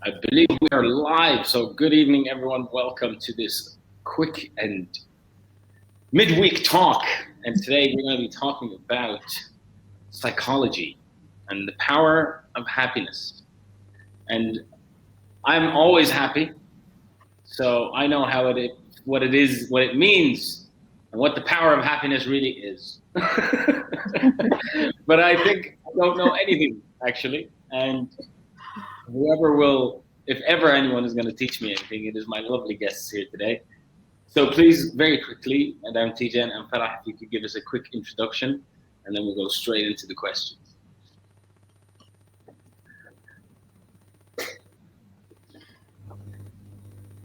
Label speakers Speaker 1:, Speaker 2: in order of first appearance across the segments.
Speaker 1: I believe we are live. So good evening, everyone. Welcome to this quick and midweek talk. And today we're going to be talking about psychology and the power of happiness. And I'm always happy. So I know what it is, what it means, and what the power of happiness really is. But I think I don't know anything, actually. And if ever anyone is going to teach me anything, it is my lovely guests here today. So please, very quickly, Madam Tijan and Farah, if you could give us a quick introduction, and then we'll go straight into the questions.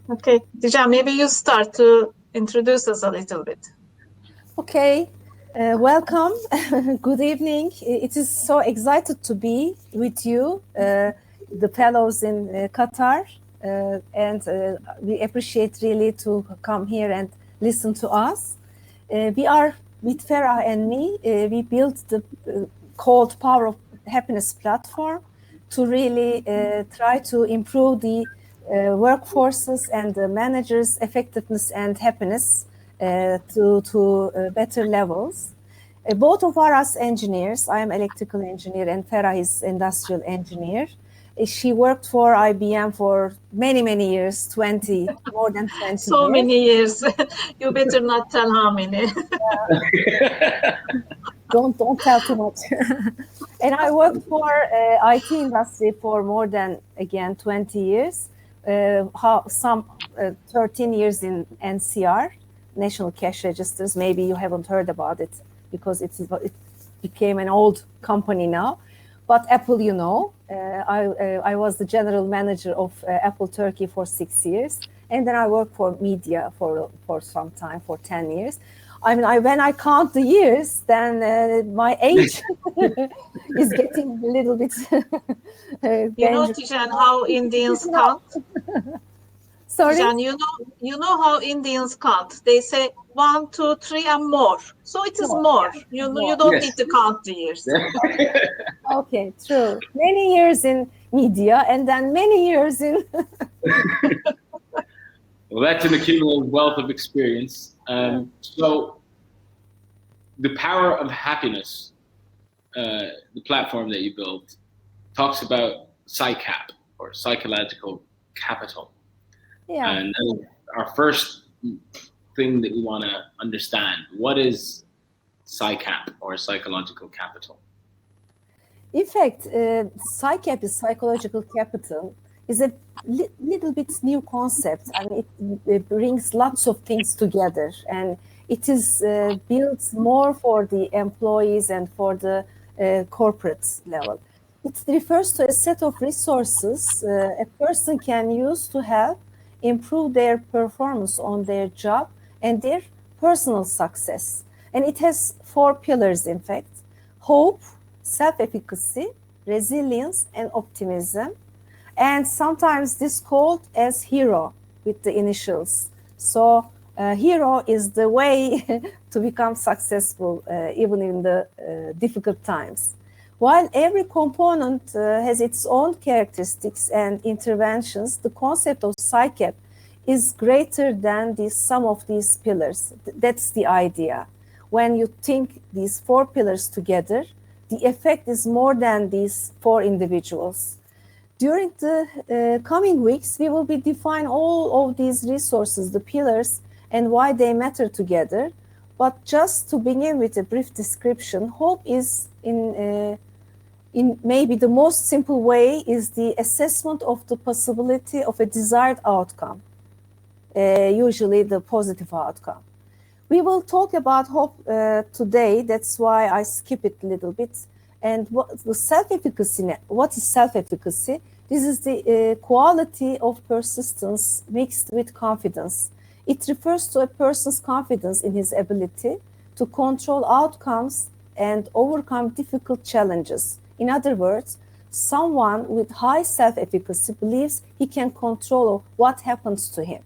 Speaker 2: Okay, Tijan, maybe you start to introduce us a little bit.
Speaker 3: Okay, welcome. Good evening. It is so excited to be with you, the fellows in Qatar, and we appreciate really to come here and listen to us. We are with Farah and me. We built the called Power of Happiness platform to really try to improve the workforces and the managers' effectiveness and happiness to better levels. Both of us engineers. I am electrical engineer and Farah is industrial engineer. She worked for IBM for many years, more than 20
Speaker 2: so
Speaker 3: years.
Speaker 2: many years. You better not tell how many.
Speaker 3: Don't tell too much. And I worked for IT industry for more than, again, 20 years. 13 years in NCR, National Cash Registers. Maybe you haven't heard about it because it became an old company now. But Apple, you know, I was the general manager of Apple Turkey for 6 years. And then I worked for media for some time, for 10 years. I mean, when I count the years, then my age is getting a little bit.
Speaker 2: You know, Tijan, how Indians count?
Speaker 3: Sorry?
Speaker 2: Tijan, you know how Indians count? They say 1, 2, 3, and more. So it is more. You don't need to count the years.
Speaker 3: Okay, true. Many years in media, and then many years in.
Speaker 1: Well, that's an accumulated wealth of experience. So, the power of happiness, the platform that you built, talks about PsyCap, or psychological capital.
Speaker 3: Yeah.
Speaker 1: And our first thing that we want to understand, what is PsyCap, or psychological capital?
Speaker 3: In fact, PsyCap is psychological capital is a little bit new concept. I mean, it brings lots of things together, and it is built more for the employees and for the corporate level. It refers to a set of resources a person can use to help improve their performance on their job and their personal success. And it has 4 pillars, in fact: hope, self-efficacy, resilience, and optimism. And sometimes this called as HERO with the initials. So HERO is the way to become successful even in the difficult times. While every component has its own characteristics and interventions, the concept of PsyCap is greater than the sum of these pillars. That's the idea. When you think these 4 pillars together, the effect is more than these 4 individuals. During the coming weeks, we will be define all of these resources, the pillars, and why they matter together. But just to begin with a brief description, hope is in maybe the most simple way is the assessment of the possibility of a desired outcome, usually the positive outcome. We will talk about hope today. That's why I skip it a little bit. And what is self-efficacy? This is the quality of persistence mixed with confidence. It refers to a person's confidence in his ability to control outcomes and overcome difficult challenges. In other words, someone with high self-efficacy believes he can control what happens to him.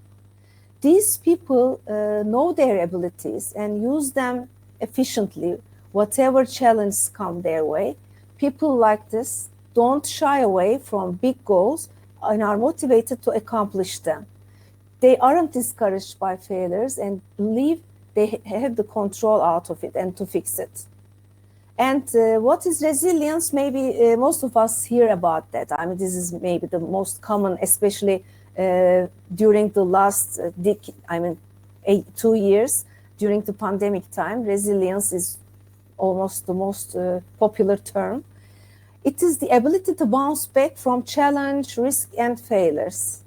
Speaker 3: These people know their abilities and use them efficiently, whatever challenges come their way. People like this don't shy away from big goals and are motivated to accomplish them. They aren't discouraged by failures and believe they have the control out of it and to fix it. And what is resilience? Maybe most of us hear about that. I mean, this is maybe the most common, especially during the last 2 years during the pandemic time. Resilience is almost the most popular term. It is the ability to bounce back from challenge, risk, and failures.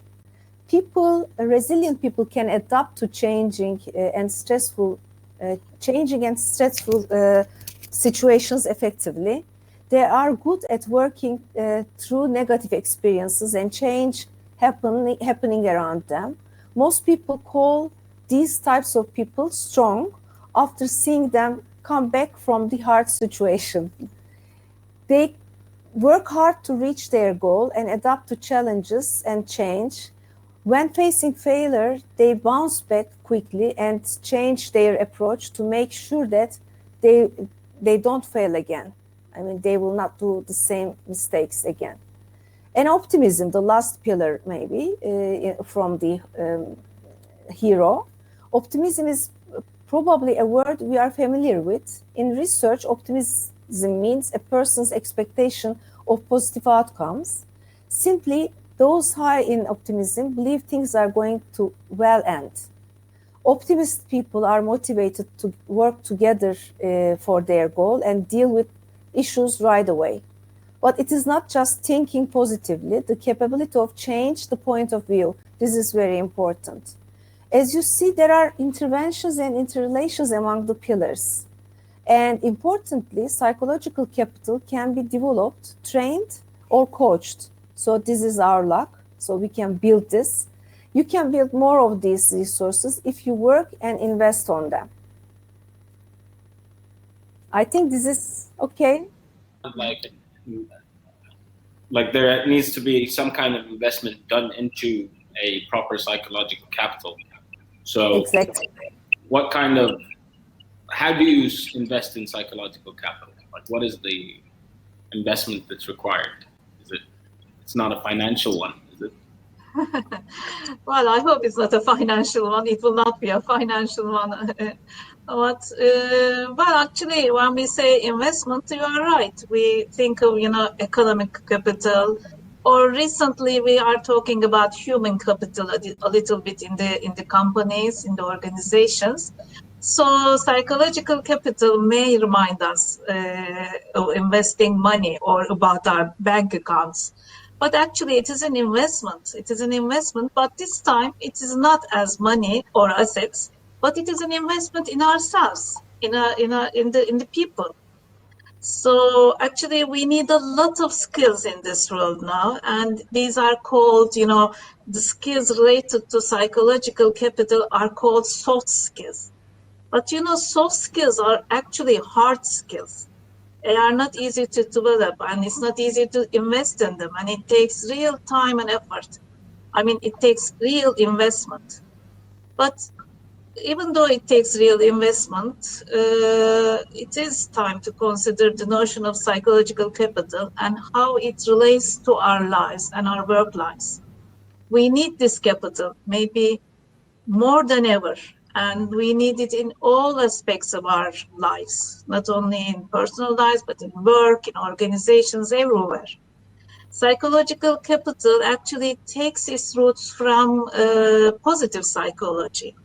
Speaker 3: Resilient people can adapt to changing and stressful situations effectively. They are good at working through negative experiences and change happening around them. Most people call these types of people strong after seeing them come back from the hard situation. They work hard to reach their goal and adapt to challenges and change. When facing failure, they bounce back quickly and change their approach to make sure that they don't fail again. I mean, they will not do the same mistakes again. And optimism, the last pillar maybe from the hero. Optimism is probably a word we are familiar with. In research, optimism means a person's expectation of positive outcomes. Simply, those high in optimism believe things are going to well end. Optimist people are motivated to work together for their goal and deal with issues right away. But it is not just thinking positively, the capability of change the point of view. This is very important. As you see, there are interventions and interrelations among the pillars. And importantly, psychological capital can be developed, trained, or coached. So this is our luck. So we can build this. You can build more of these resources if you work and invest on them. I think this is okay.
Speaker 1: Like there needs to be some kind of investment done into a proper psychological capital. So
Speaker 3: exactly.
Speaker 1: How do you invest in psychological capital? Like what is the investment that's required? It's not a financial one, is it?
Speaker 2: Well, I hope it's not a financial one. It will not be a financial one. Well, actually, when we say investment, you are right. We think of, economic capital, or recently we are talking about human capital a little bit in the companies, in the organizations. So psychological capital may remind us of investing money or about our bank accounts. But actually, it is an investment. It is an investment, but this time it is not as money or assets, but it is an investment in ourselves, in the people. So actually, we need a lot of skills in this world now, and these are called, the skills related to psychological capital are called soft skills. But soft skills are actually hard skills. They are not easy to develop, and it's not easy to invest in them, and it takes real time and effort. I mean, it takes real investment. But even though it takes real investment, it is time to consider the notion of psychological capital and how it relates to our lives and our work lives. We need this capital, maybe more than ever. And we need it in all aspects of our lives, not only in personal lives, but in work, in organizations, everywhere. Psychological capital actually takes its roots from positive psychology.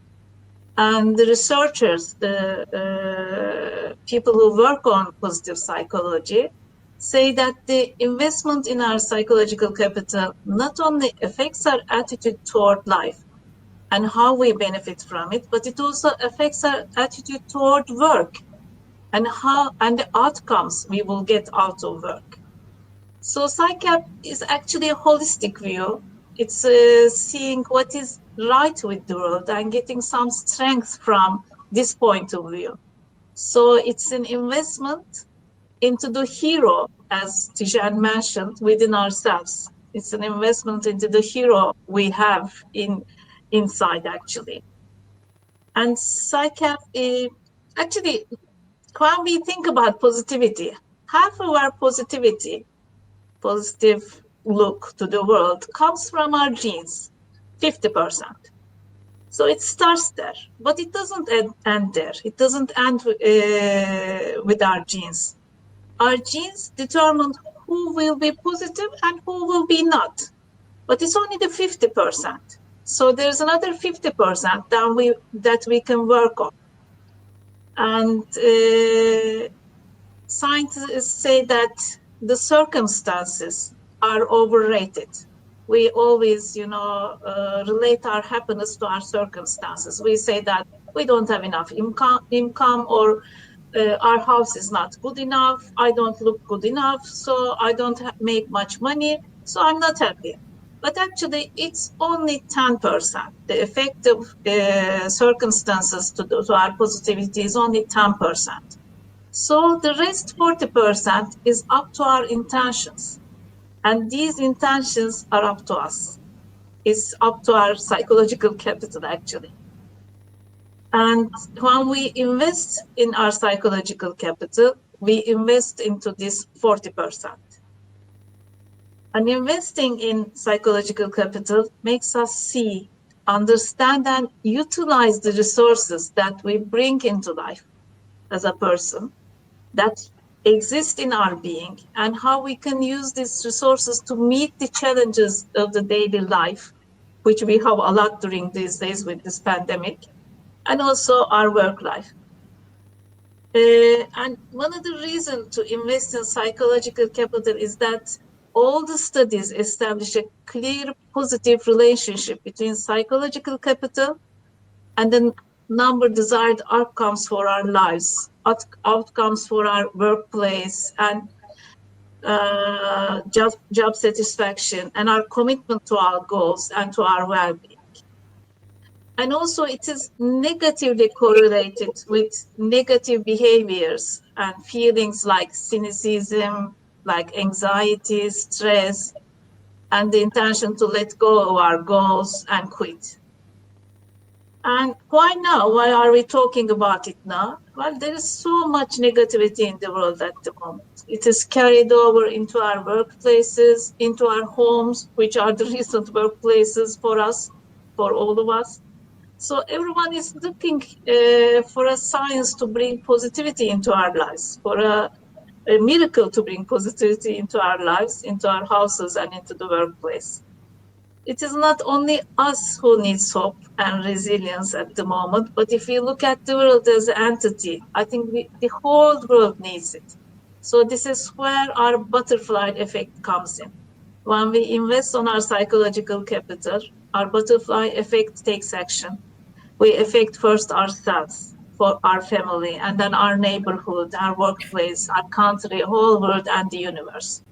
Speaker 2: And the researchers, the people who work on positive psychology, say that the investment in our psychological capital not only affects our attitude toward life, and how we benefit from it, but it also affects our attitude toward work and the outcomes we will get out of work. So PsyCap is actually a holistic view. It's seeing what is right with the world and getting some strength from this point of view. So it's an investment into the hero, as Tijan mentioned, within ourselves. It's an investment into the hero we have inside, actually. And PsyCap, actually, when we think about positivity, half of our positive look to the world comes from our genes, 50%. So it starts there, but it doesn't end there. It doesn't end with our genes. Our genes determine who will be positive and who will be not. But it's only the 50%. So there's another 50% that we can work on. And scientists say that the circumstances are overrated. We always, relate our happiness to our circumstances. We say that we don't have enough income or our house is not good enough. I don't look good enough, so I don't make much money, so I'm not happy. But actually, it's only 10%. The effect of circumstances to our positivity is only 10%. So the rest 40% is up to our intentions. And these intentions are up to us. It's up to our psychological capital, actually. And when we invest in our psychological capital, we invest into this 40%. And investing in psychological capital makes us see, understand, and utilize the resources that we bring into life as a person that exist in our being, and how we can use these resources to meet the challenges of the daily life, which we have a lot during these days with this pandemic, and also our work life. And one of the reasons to invest in psychological capital is that all the studies establish a clear positive relationship between psychological capital and the number desired outcomes for our lives, outcomes for our workplace, and job satisfaction, and our commitment to our goals and to our well-being. And also it is negatively correlated with negative behaviors and feelings like cynicism, like anxiety, stress, and the intention to let go of our goals and quit. And why now? Why are we talking about it now? Well, there is so much negativity in the world at the moment. It is carried over into our workplaces, into our homes, which are the recent workplaces for us, for all of us. So everyone is looking for a science to bring positivity into our lives, for a miracle to bring positivity into our lives, into our houses, and into the workplace. It is not only us who needs hope and resilience at the moment, but if you look at the world as an entity, I think the whole world needs it. So this is where our butterfly effect comes in. When we invest on our psychological capital, our butterfly effect takes action. We affect first ourselves, for our family, and then our neighborhood, our workplace, our country, whole world, and the universe.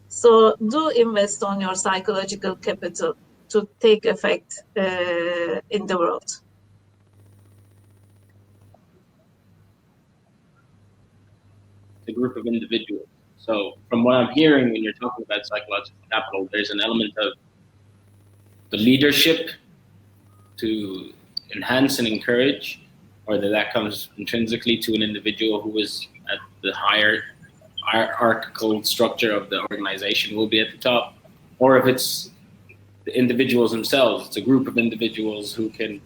Speaker 2: So do invest on your psychological capital to take effect in the world.
Speaker 1: The group of individuals. So from what I'm hearing when you're talking about psychological capital, there's an element of the leadership to enhance and encourage, or that comes intrinsically to an individual who is at the higher hierarchical structure of the organization will be at the top, or if it's the individuals themselves, it's a group of individuals who can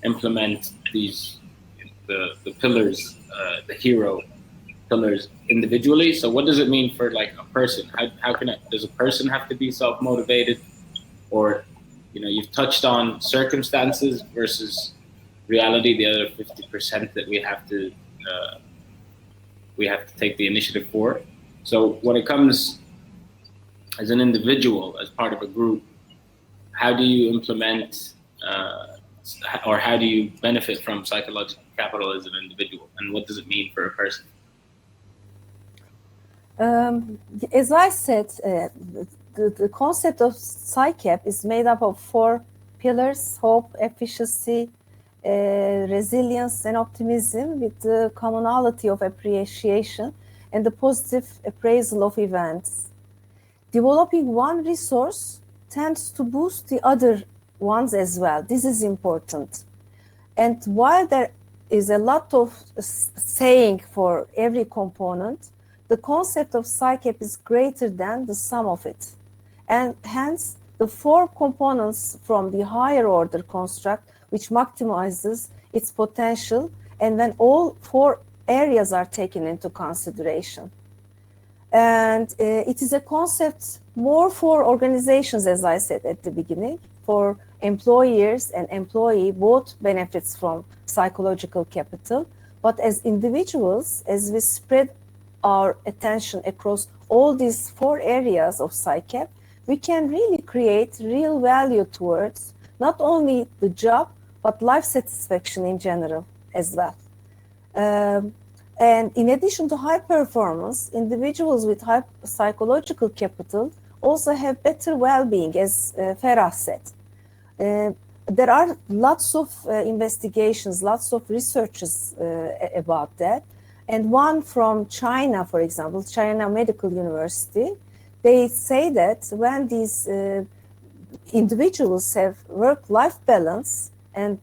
Speaker 1: implement the pillars, the hero pillars individually. So what does it mean for like a person? Does a person have to be self-motivated? Or, you've touched on circumstances versus reality, the other 50% that we have to take the initiative for. So when it comes as an individual, as part of a group, how do you implement or how do you benefit from psychological capital as an individual, and what does it mean for a person?
Speaker 3: As I said, the concept of PsyCap is made up of 4 pillars: hope, efficiency, resilience, and optimism, with the commonality of appreciation and the positive appraisal of events. Developing one resource tends to boost the other ones as well. This is important. And while there is a lot of saying for every component, the concept of PsyCap is greater than the sum of it. And hence, the 4 components from the higher order construct, which maximizes its potential, and when all 4 areas are taken into consideration. And it is a concept more for organizations, as I said at the beginning. For employers and employee, both benefits from psychological capital. But as individuals, as we spread our attention across all these 4 areas of PsyCap, we can really create real value towards not only the job, but life satisfaction in general as well. And in addition to high performance, individuals with high psychological capital also have better well-being, as Farah said. There are lots of investigations, lots of researches about that. And one from China, for example, China Medical University, they say that when these individuals have work-life balance and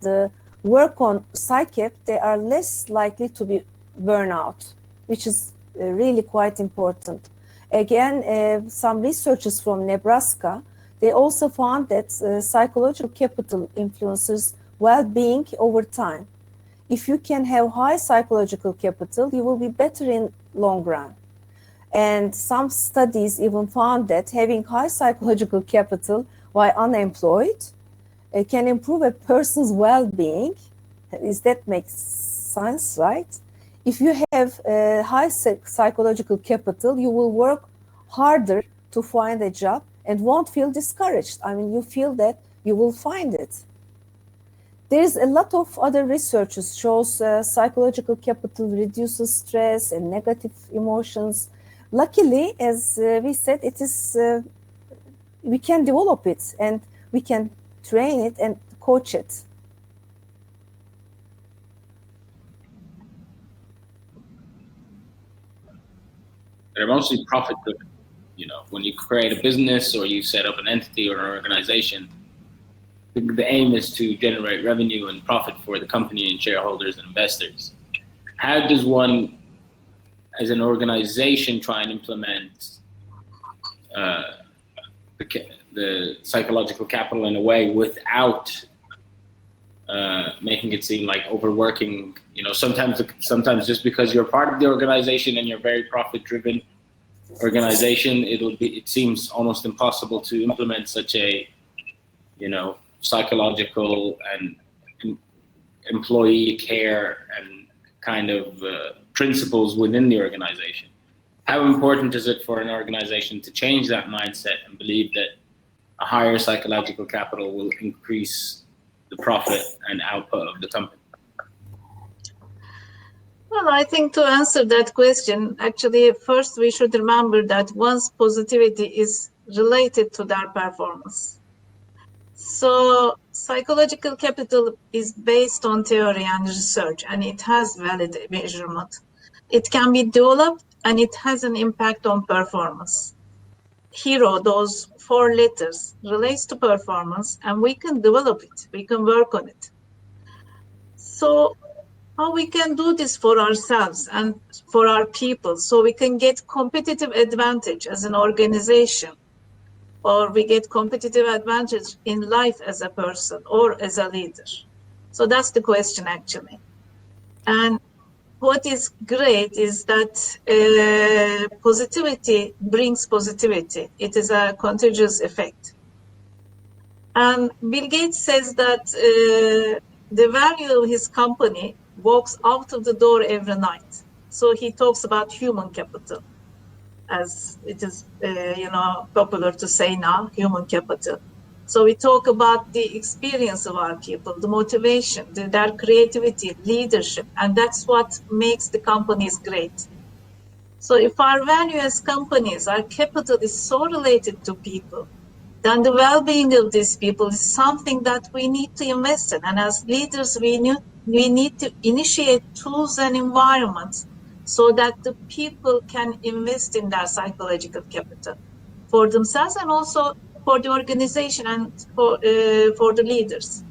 Speaker 3: work on PsyCap, they are less likely to be burnout, which is really quite important. Again, some researchers from Nebraska, they also found that psychological capital influences well-being over time. If you can have high psychological capital, you will be better in long run. And some studies even found that having high psychological capital while unemployed can improve a person's well-being. That makes sense, right? If you have high psychological capital, you will work harder to find a job and won't feel discouraged. I mean, you feel that you will find it. There's a lot of other researches shows psychological capital reduces stress and negative emotions. Luckily, as we said, it is we can develop it and we can train it and coach it.
Speaker 1: They're mostly profit driven. You know, when you create a business or you set up an entity or an organization, the aim is to generate revenue and profit for the company and shareholders and investors. How does one, as an organization, try and implement the psychological capital in a way without making it seem like overworking? You know, sometimes just because you're part of the organization and you're very profit-driven organization, it seems almost impossible to implement such a, you know, psychological and employee care and kind of principles within the organization. How important is it for an organization to change that mindset and believe that a higher psychological capital will increase the profit and output of the company?
Speaker 2: Well, I think to answer that question, actually, first we should remember that one's positivity is related to their performance. So psychological capital is based on theory and research, and it has valid measurement. It can be developed, and it has an impact on performance. HERO, those 4 letters, relates to performance, and we can develop it. We can work on it. So how we can do this for ourselves and for our people, so we can get competitive advantage as an organization, or we get competitive advantage in life as a person or as a leader. So that's the question, actually. And what is great is that positivity brings positivity. It is a contagious effect. And Bill Gates says that the value of his company walks out of the door every night. So he talks about human capital, as it is popular to say now, human capital. So we talk about the experience of our people, the motivation, their creativity, leadership, and that's what makes the companies great. So if our value as companies, our capital is so related to people, then the well-being of these people is something that we need to invest in. And as leaders, we need to initiate tools and environments so that the people can invest in their psychological capital for themselves and also for the organization and for the leaders.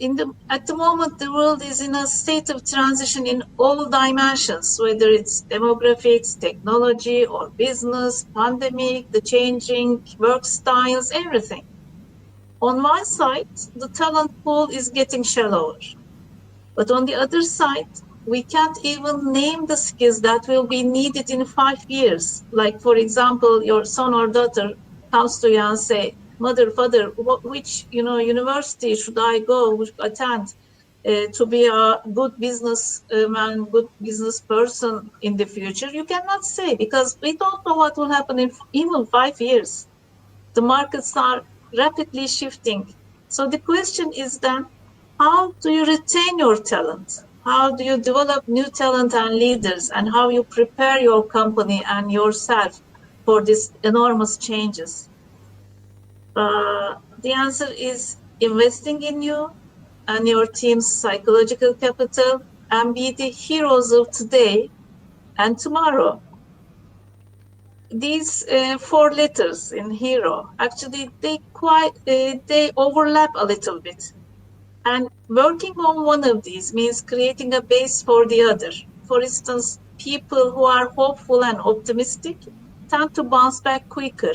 Speaker 2: at the moment, the world is in a state of transition in all dimensions, whether it's demographics, technology, or business, pandemic, the changing work styles, everything. On one side, the talent pool is getting shallower. But on the other side, we can't even name the skills that will be needed in 5 years. Like, for example, your son or daughter comes to you and say, "Mother, father, which university should I go attend to be a good businessman, good business person in the future?" You cannot say, because we don't know what will happen in even 5 years. The markets are rapidly shifting. So the question is then, how do you retain your talent? How do you develop new talent and leaders, and how you prepare your company and yourself for these enormous changes? The answer is investing in you and your team's psychological capital, and be the heroes of today and tomorrow. These four letters in hero, actually they overlap a little bit, and working on one of these means creating a base for the other. For instance, people who are hopeful and optimistic tend to bounce back quicker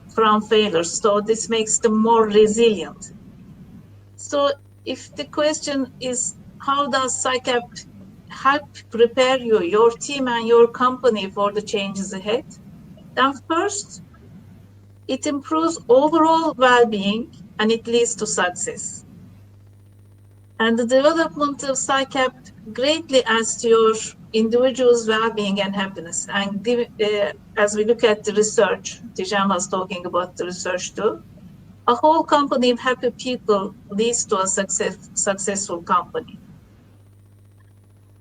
Speaker 2: from failures, so this makes them more resilient. So if the question is, how does PsycApp help prepare you, your team, and your company for the changes ahead? Then first, it improves overall well-being and it leads to success. And the development of PsycApp greatly adds to your individual's well-being and happiness. And as we look at the research, Tijan was talking about the research too, a whole company of happy people leads to a successful company.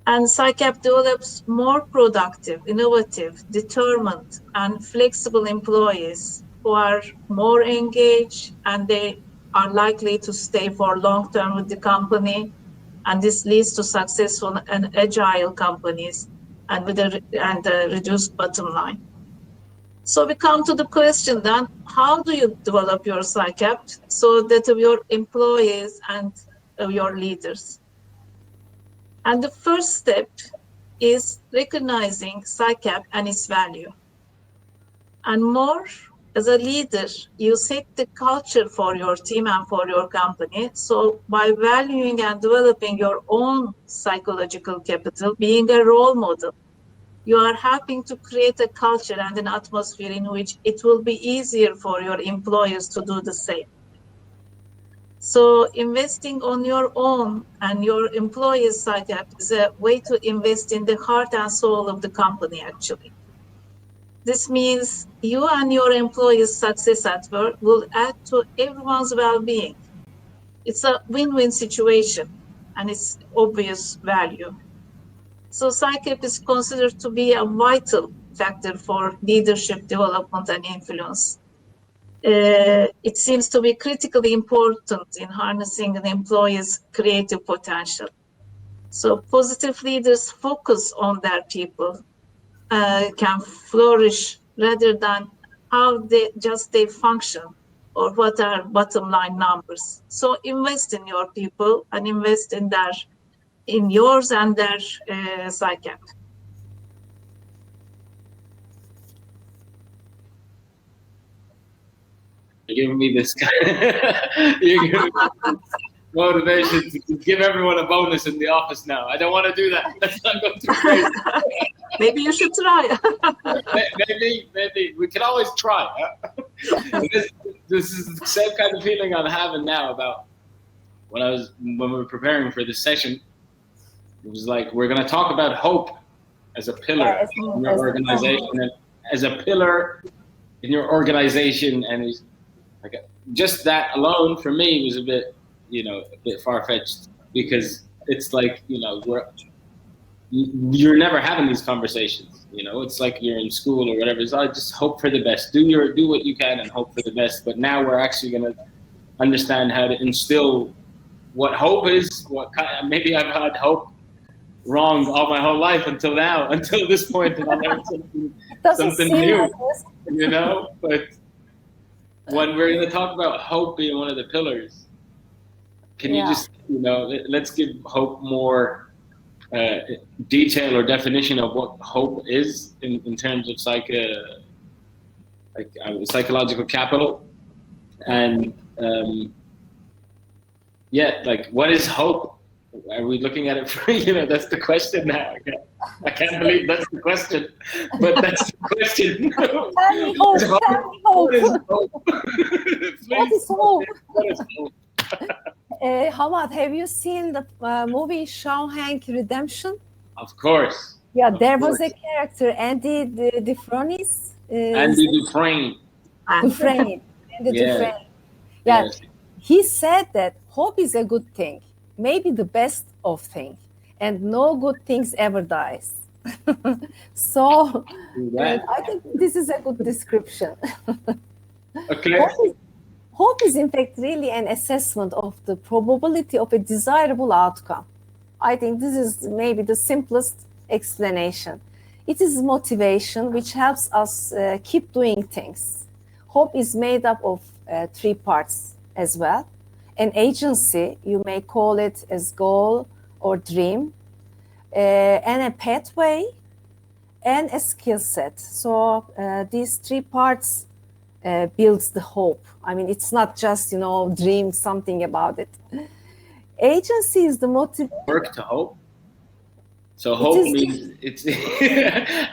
Speaker 2: And PsycApp develops more productive, innovative, determined, and flexible employees who are more engaged, and they are likely to stay for long term with the company. And this leads to successful and agile companies and with a reduced bottom line. So we come to the question then, how do you develop your PsycApp so that of your employees and of your leaders? And the first step is recognizing PsycApp and its value. And more, as a leader, you set the culture for your team and for your company. So by valuing and developing your own psychological capital, being a role model, you are helping to create a culture and an atmosphere in which it will be easier for your employees to do the same. So investing on your own and your employees' PsycApp is a way to invest in the heart and soul of the company, actually. This means you and your employees' success at work will add to everyone's well-being. It's a win-win situation, and it's obvious value. So PsycApp is considered to be a vital factor for leadership development and influence. It seems to be critically important in harnessing an employee's creative potential. So positive leaders focus on their people, can flourish rather than how they function or what are bottom line numbers. So invest in your people and invest in yours and their PsycApp.
Speaker 1: You're giving me this you're giving me motivation to give everyone a bonus in the office now. I don't want to do that. Let's not go too crazy.
Speaker 2: Maybe you should try.
Speaker 1: maybe we can always try. This is the same kind of feeling I'm having now about when we were preparing for this session. It was like, we're going to talk about hope as a pillar in your organization, and as a pillar in your organization, and it's like just that alone for me was a bit far-fetched, because it's like, you're never having these conversations. It's like you're in school or whatever. So I just hope for the best. Do what you can and hope for the best. But now we're actually going to understand how to instill what hope is. Maybe I've had hope wrong all my whole life until this point, and I learned something new. But when we're going to talk about hope being one of the pillars, can you just you know, let's give hope more detail or definition of what hope is in terms of psychological capital. And yeah, like, what is hope? Are we looking at it for, you know, that's the question now. I can't believe that's the question, but that's the question.
Speaker 3: Tell me hope. Tell me hope.
Speaker 1: What is hope?
Speaker 3: What is hope?
Speaker 1: What is hope?
Speaker 3: Hamad, have you seen the movie Shawshank Redemption?
Speaker 1: Of course.
Speaker 3: Yeah, there was a character, Andy Dufresne.
Speaker 1: Andy Dufresne.
Speaker 3: Dufresne. Andy Dufresne. Yeah, yes. He said that hope is a good thing, maybe the best of thing, and no good things ever dies. So I think this is a good description.
Speaker 1: Okay.
Speaker 3: Hope is in fact really an assessment of the probability of a desirable outcome. I think this is maybe the simplest explanation. It is motivation which helps us keep doing things. Hope is made up of three parts as well. An agency, you may call it as goal or dream, and a pathway, and a skill set. So these three parts builds the hope. I mean, it's not just, you know, dream something about it. Agency is the motivation.
Speaker 1: Work to hope. So hope means it's.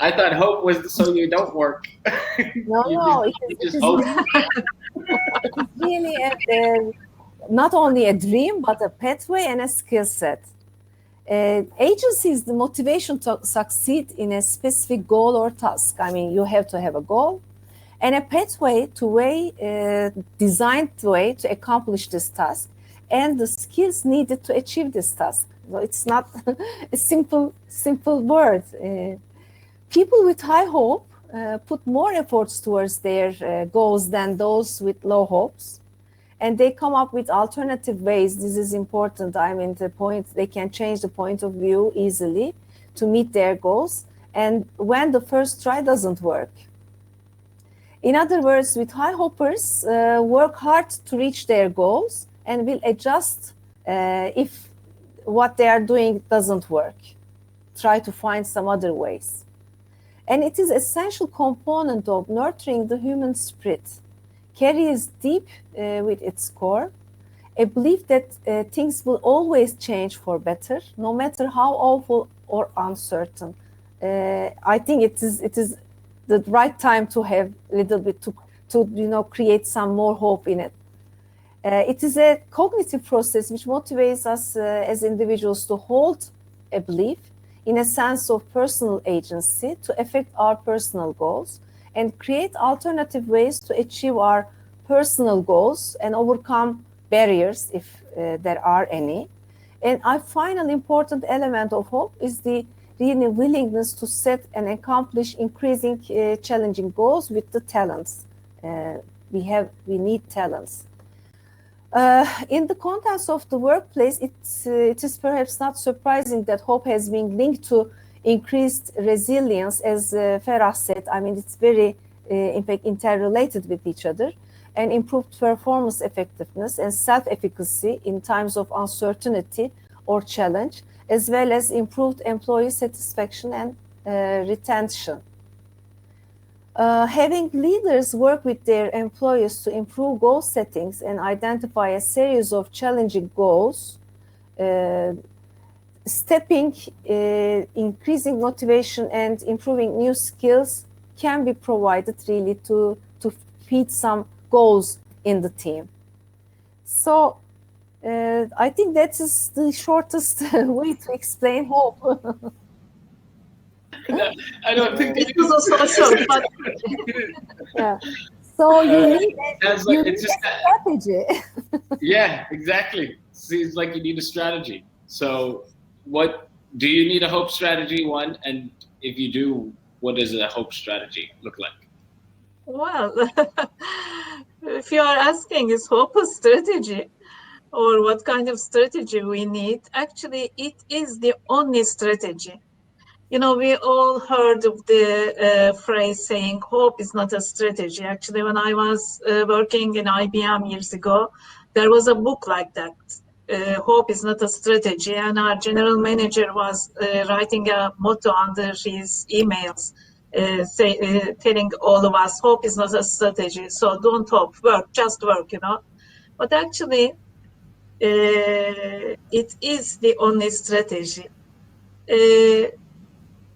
Speaker 1: I thought hope was so you don't work.
Speaker 3: No,
Speaker 1: it's hope.
Speaker 3: It's really not only a dream, but a pathway and a skill set. Agency is the motivation to succeed in a specific goal or task. I mean, you have to have a goal, and a pathway designed way to accomplish this task, and the skills needed to achieve this task. So it's not a simple word. People with high hope put more efforts towards their goals than those with low hopes, and they come up with alternative ways. This is important. I mean, they can change the point of view easily to meet their goals, and when the first try doesn't work. In other words, with high hopers, work hard to reach their goals and will adjust if what they are doing doesn't work. Try to find some other ways. And it is an essential component of nurturing the human spirit. Carries deep with its core a belief that things will always change for better, no matter how awful or uncertain. I think it is the right time to have a little bit to create some more hope in it. It is a cognitive process which motivates us as individuals to hold a belief in a sense of personal agency to affect our personal goals and create alternative ways to achieve our personal goals and overcome barriers if there are any. And a final important element of hope is the really willingness to set and accomplish increasing challenging goals with the talents. We need talents. In the context of the workplace, it is perhaps not surprising that hope has been linked to increased resilience, as Farah said. I mean, it's very, in fact, interrelated with each other, and improved performance effectiveness and self-efficacy in times of uncertainty or challenge, as well as improved employee satisfaction and retention. Having leaders work with their employees to improve goal settings and identify a series of challenging goals, increasing motivation and improving new skills can be provided really to feed some goals in the team. So I think that is the shortest way to explain hope.
Speaker 1: I don't think
Speaker 2: it was also short, but
Speaker 3: yeah. So you need a strategy.
Speaker 1: Yeah, exactly. Seems like you need a strategy. So what do you need a hope strategy, one? And if you do, what does a hope strategy look like?
Speaker 2: Well, if you are asking, is hope a strategy? Or what kind of strategy we need? Actually, it is the only strategy. You know, we all heard of the phrase saying hope is not a strategy. Actually, when I was working in IBM years ago, there was a book like that. hope is not a strategy, and our general manager was writing a motto under his emails, telling all of us, hope is not a strategy, so don't hope, work, just work, But actually, it is the only strategy.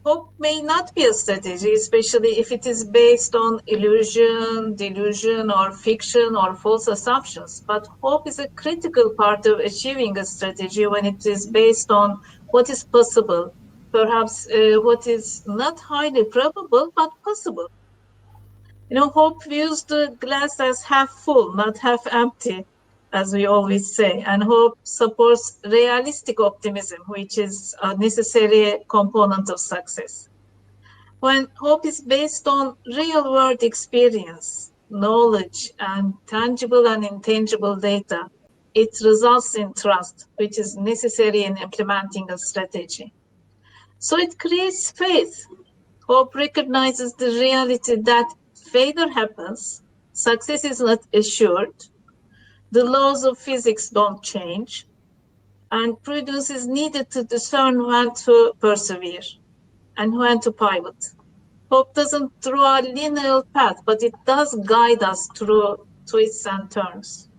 Speaker 2: Hope may not be a strategy, especially if it is based on illusion, delusion, or fiction or false assumptions. But hope is a critical part of achieving a strategy when it is based on what is possible, perhaps what is not highly probable, but possible. Hope views the glass as half full, not half empty, as we always say. And hope supports realistic optimism, which is a necessary component of success. When hope is based on real-world experience, knowledge, and tangible and intangible data, it results in trust, which is necessary in implementing a strategy. So it creates faith. Hope recognizes the reality that failure happens, success is not assured, the laws of physics don't change, and prudence is needed to discern when to persevere and when to pivot. Hope doesn't draw a linear path, but it does guide us through twists and turns.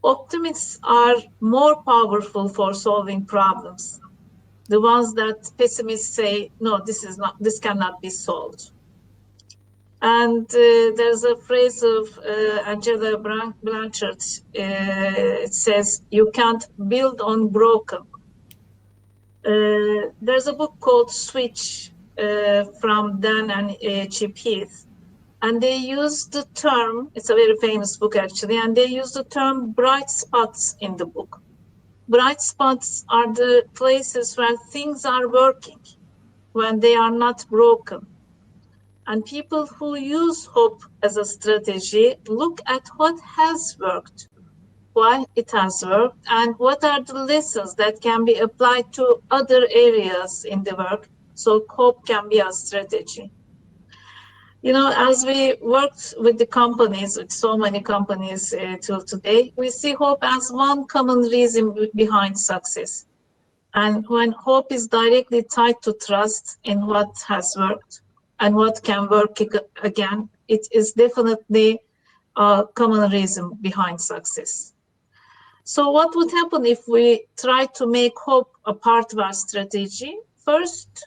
Speaker 2: Optimists are more powerful for solving problems. The ones that pessimists say, no, this cannot be solved. And there's a phrase of Angela Blanchard. It says, you can't build on broken. There's a book called Switch from Dan and Chip Heath. And they use the term, it's a very famous book actually, and they use the term bright spots in the book. Bright spots are the places where things are working, when they are not broken. And people who use hope as a strategy look at what has worked, why it has worked, and what are the lessons that can be applied to other areas in the work, so hope can be a strategy. As we worked with the companies, with so many companies till today, we see hope as one common reason behind success. And when hope is directly tied to trust in what has worked and what can work again, it is definitely a common reason behind success. So what would happen if we try to make hope a part of our strategy? First,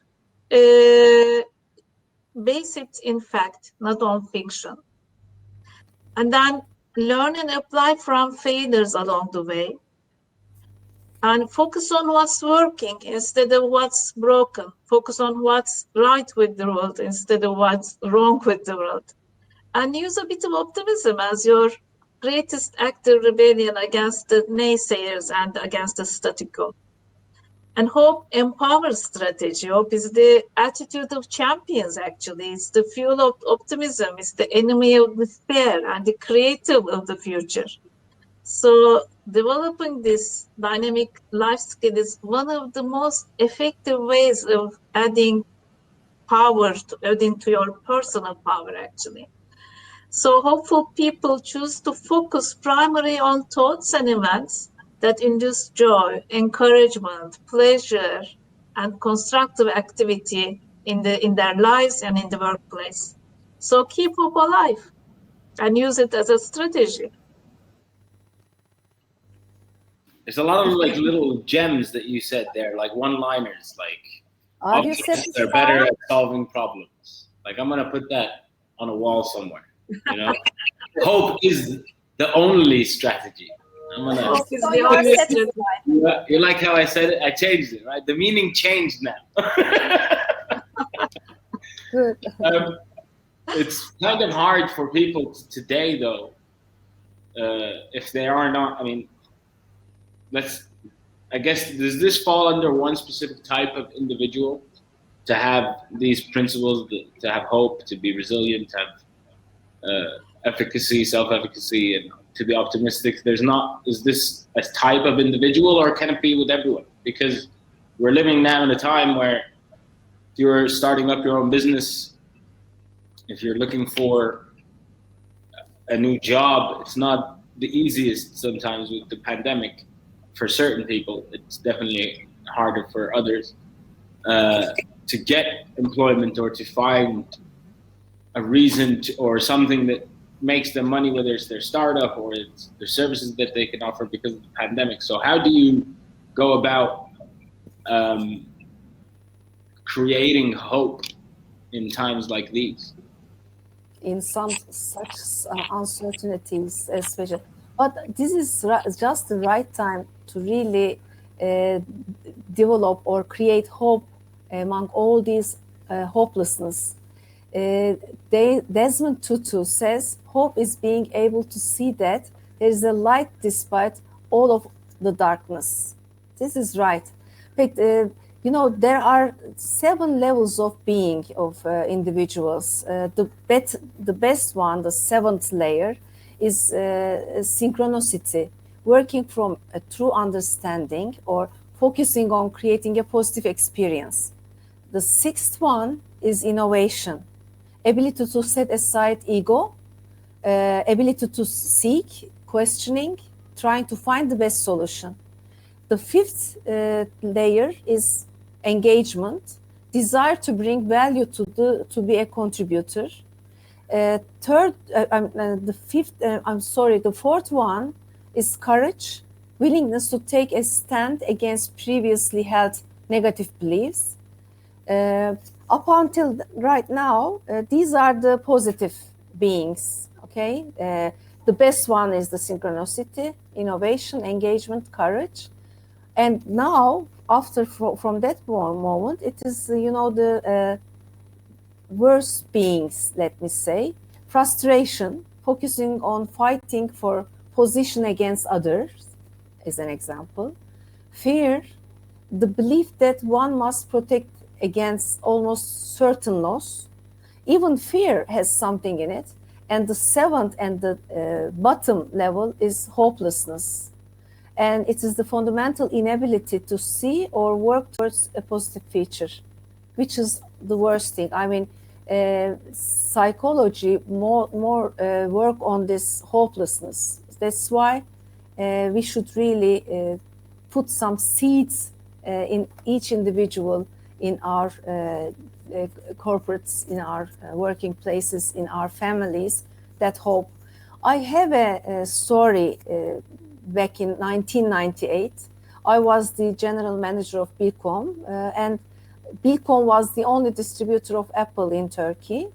Speaker 2: base it in fact, not on fiction. And then learn and apply from failures along the way. And focus on what's working instead of what's broken. Focus on what's right with the world instead of what's wrong with the world. And use a bit of optimism as your greatest act of rebellion against the naysayers and against the status quo. And hope empowers strategy. Hope is the attitude of champions, actually. It's the fuel of optimism. It's the enemy of despair and the creator of the future. So developing this dynamic life skill is one of the most effective ways of adding to your personal power, actually. So hopeful people choose to focus primarily on thoughts and events that induce joy, encouragement, pleasure, and constructive activity in their lives and in the workplace. So keep hope alive and use it as a strategy.
Speaker 1: There's a lot of little gems that you said there, like one-liners, like
Speaker 3: Are you
Speaker 1: optimists are
Speaker 3: satisfied?
Speaker 1: better at solving problems. Like I'm gonna put that on a wall somewhere. Hope is the only strategy.
Speaker 2: Hope is
Speaker 3: So
Speaker 2: the
Speaker 3: you are
Speaker 2: only
Speaker 3: satisfied.
Speaker 1: You like how I said it? I changed it, right? The meaning changed now.
Speaker 3: Good.
Speaker 1: It's kind of hard for people today, though, if they are not. I mean, I guess, does this fall under one specific type of individual to have these principles, to have hope, to be resilient, to have efficacy, self-efficacy, and to be optimistic? Is this a type of individual, or can it be with everyone? Because we're living now in a time where if you're starting up your own business, if you're looking for a new job, it's not the easiest sometimes with the pandemic. for certain people. It's definitely harder for others to get employment or to find a reason to, or something that makes them money, whether it's their startup or it's their services that they can offer because of the pandemic. So how do you go about creating hope in times like these?
Speaker 3: In some such uncertainties, especially. But this is just the right time to really develop or create hope among all these hopelessness. Desmond Tutu says hope is being able to see that there is a light despite all of the darkness. This is right. But there are 7 levels of being of individuals. The best one, the 7th layer, is synchronicity, working from a true understanding or focusing on creating a positive experience. The 6th one is innovation, ability to set aside ego, ability to seek, questioning, trying to find the best solution. The 5th layer is engagement, desire to bring value to be a contributor. The 4th one is courage, willingness to take a stand against previously held negative beliefs. Up until right now, these are the positive beings, okay? The best one is the synchronicity, innovation, engagement, courage. And now, from that moment, it is, the worst beings, let me say. Frustration, focusing on fighting for position against others, is an example. Fear, the belief that one must protect against almost certain loss. Even fear has something in it. And the 7th and the bottom level is hopelessness. And it is the fundamental inability to see or work towards a positive future, which is the worst thing. I mean, psychology more work on this hopelessness. That's why we should really put some seeds in each individual, in our corporates, in our working places, in our families, that hope. I have a story. Back in 1998, I was the general manager of Bilkom, and Bilkom was the only distributor of Apple in Turkey.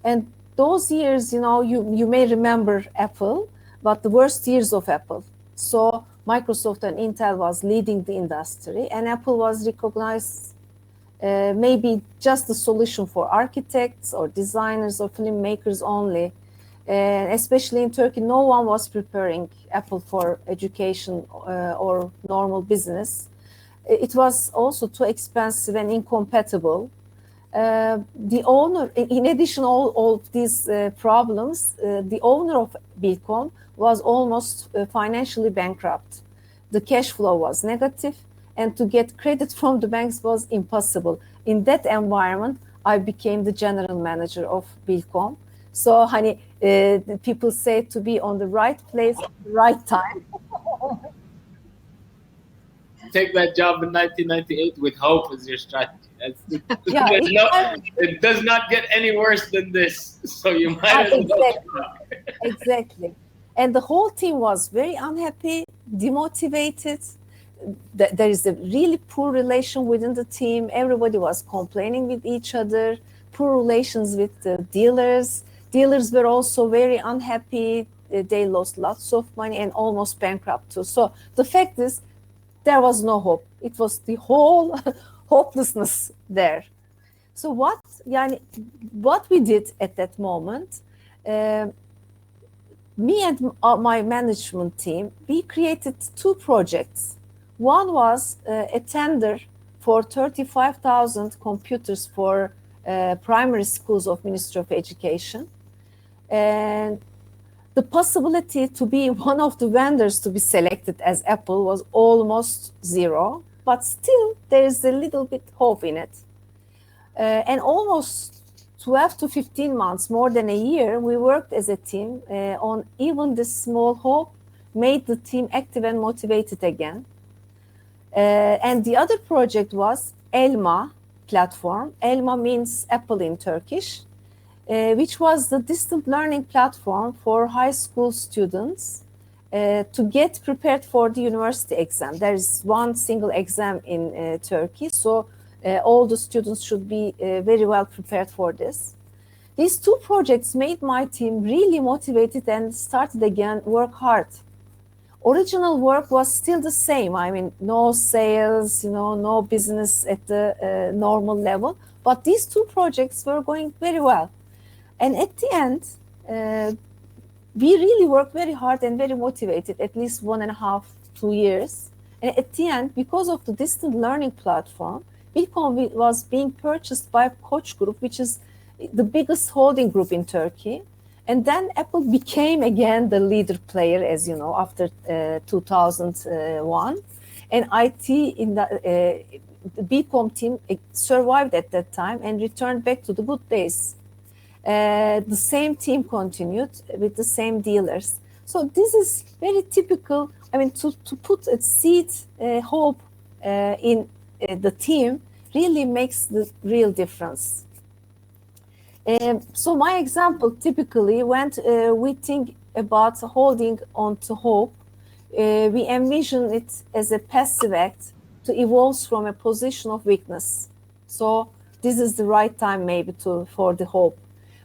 Speaker 3: And those years, you may remember Apple, but the worst years of Apple. So Microsoft and Intel was leading the industry, and Apple was recognized maybe just the solution for architects or designers or filmmakers only. Especially in Turkey, no one was preparing Apple for education or normal business. It was also too expensive and incompatible. The owner, in addition to all of these problems, the owner of Bilkom was almost financially bankrupt. The cash flow was negative, and to get credit from the banks was impossible. In that environment, I became the general manager of Bilkom. So, honey, people say to be on the right place, right time.
Speaker 1: Take that job in 1998 with hope as your strategy.
Speaker 3: Yeah,
Speaker 1: it does not get any worse than this. So you might as well.
Speaker 3: Exactly. And the whole team was very unhappy, demotivated. There is a really poor relation within the team. Everybody was complaining with each other, poor relations with the dealers. Dealers were also very unhappy. They lost lots of money and almost bankrupt too. So the fact is, there was no hope. It was the whole hopelessness there. So what we did at that moment, me and my management team, we created 2 projects. One was a tender for 35,000 computers for primary schools of Ministry of Education. And the possibility to be one of the vendors to be selected as Apple was almost zero, but still there is a little bit hope in it. And almost 12 to 15 months, more than a year, we worked as a team on even this small hope, made the team active and motivated again. And the other project was ELMA platform. ELMA means Apple in Turkish, which was the distant learning platform for high school students to get prepared for the university exam. There is one single exam in Turkey, so all the students should be very well prepared for this. These two projects made my team really motivated and started again work hard. Original work was still the same. I mean, no sales, no business at the normal level. But these two projects were going very well. And at the end, we really worked very hard and very motivated, at least 1.5, 2 years. And at the end, because of the distant learning platform, Bilkom was being purchased by Koç Group, which is the biggest holding group in Turkey. And then Apple became again the leader player, as you know, after 2001. And IT in the Bilkom team survived at that time and returned back to the good days. The same team continued with the same dealers. So this is very typical. I mean, to put a seed hope in the team really makes the real difference. So my example typically went, we think about holding on to hope. We envision it as a passive act to evolve from a position of weakness. So this is the right time maybe for the hope.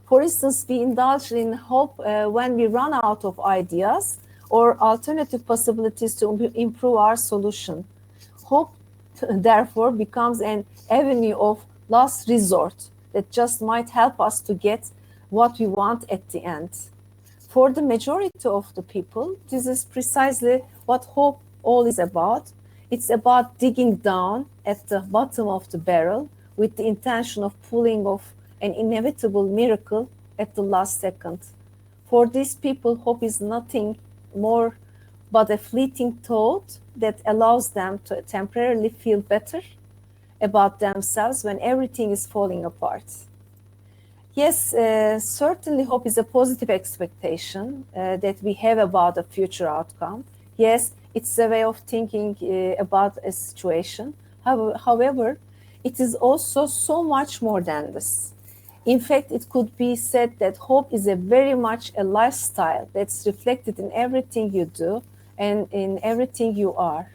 Speaker 3: For instance, we indulge in hope when we run out of ideas or alternative possibilities to improve our solution. Hope, therefore, becomes an avenue of last resort that just might help us to get what we want at the end. For the majority of the people, this is precisely what hope all is about. It's about digging down at the bottom of the barrel with the intention of pulling off an inevitable miracle at the last second. For these people, hope is nothing more but a fleeting thought that allows them to temporarily feel better about themselves when everything is falling apart. Yes, certainly hope is a positive expectation that we have about a future outcome. Yes, it's a way of thinking about a situation. However, it is also so much more than this. In fact, it could be said that hope is a very much a lifestyle that's reflected in everything you do and in everything you are.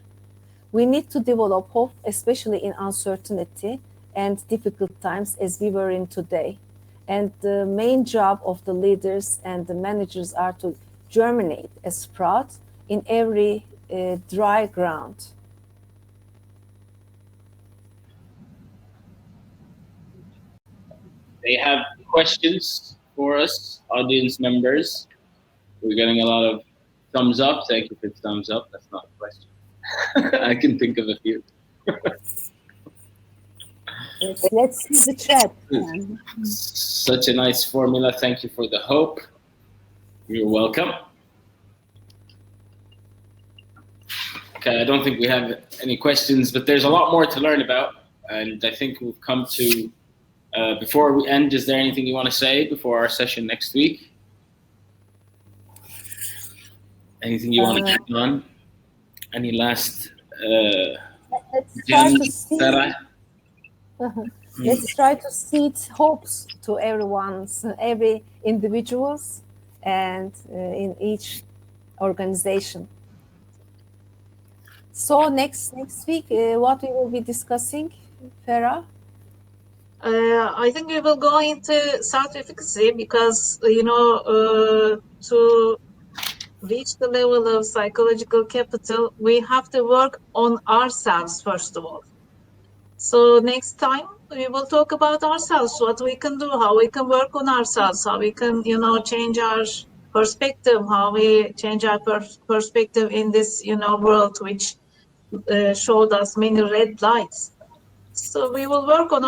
Speaker 3: We need to develop hope, especially in uncertainty and difficult times as we were in today. And the main job of the leaders and the managers are to germinate a sprout in every dry ground.
Speaker 1: They have questions for us, audience members. We're getting a lot of thumbs up. Thank you for the thumbs up. That's not a question. I can think of a few.
Speaker 3: Let's see the chat.
Speaker 1: Such a nice formula. Thank you for the hope. You're welcome. Okay, I don't think we have any questions, but there's a lot more to learn about. And I think we've come to, before we end, is there anything you want to say before our session next week? Anything you want to add on? Any last
Speaker 3: let's try to see. Let's try to seed hopes to every individuals and in each organization. So next week, what we will be discussing, Farah?
Speaker 2: I think we will go into self-efficacy because, to reach the level of psychological capital, we have to work on ourselves, first of all. So next time we will talk about ourselves, what we can do, how we can work on ourselves, how we can, change our perspective, how we change our perspective in this, world which showed us many red lights. So we will work on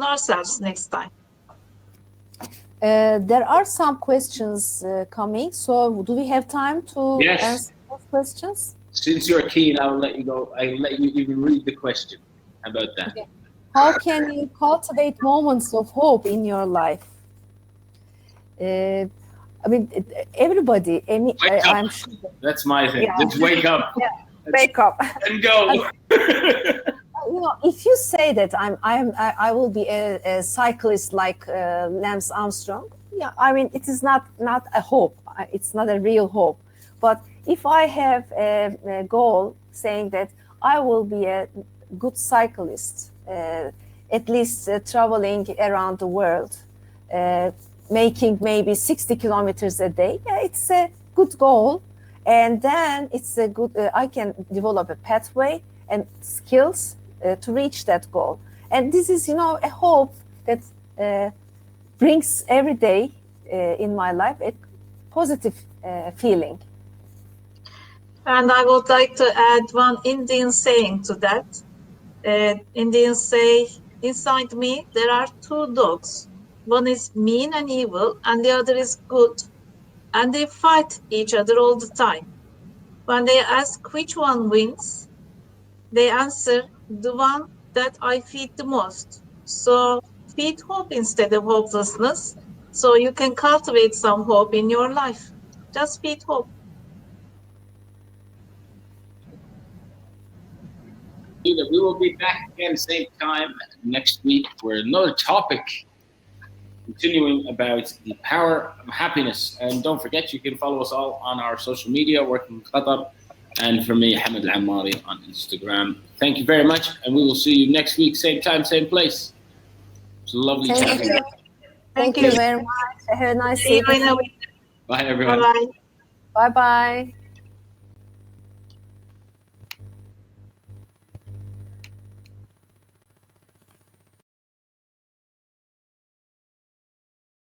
Speaker 2: ourselves next time.
Speaker 3: There are some questions coming. So do we have time to answer those questions?
Speaker 1: Since you're keen, I'll let you go. I'll let you even read the question. How about that?
Speaker 3: Okay. How can you cultivate moments of hope in your life? I mean, everybody. I'm sure.
Speaker 1: That's my thing. Yeah. Just wake up.
Speaker 3: Yeah. Wake up
Speaker 1: and go.
Speaker 3: If you say that I will be a cyclist like Lance Armstrong, yeah, I mean it is not a hope. It's not a real hope. But if I have a goal saying that I will be a good cyclist, at least traveling around the world, making maybe 60 kilometers a day, yeah, it's a good goal. And then it's a good, I can develop a pathway and skills to reach that goal. And this is, a hope that brings every day in my life a positive feeling.
Speaker 2: And I would like to add one Indian saying to that. Indians say, inside me, there are two dogs. One is mean and evil, and the other is good. And they fight each other all the time. When they ask which one wins, they answer, the one that I feed the most. So feed hope instead of hopelessness. So you can cultivate some hope in your life. Just feed hope.
Speaker 1: We will be back again same time next week for another topic, continuing about the power of happiness. And don't forget, you can follow us all on our social media, Working Qatar, and for me, Hamid Al-Ammari on Instagram. Thank you very much, and we will see you next week, same time, same place. It's lovely chatting.
Speaker 3: Thank you very much. Have a nice evening.
Speaker 1: Bye, everyone.
Speaker 2: Bye-bye.
Speaker 3: Bye-bye.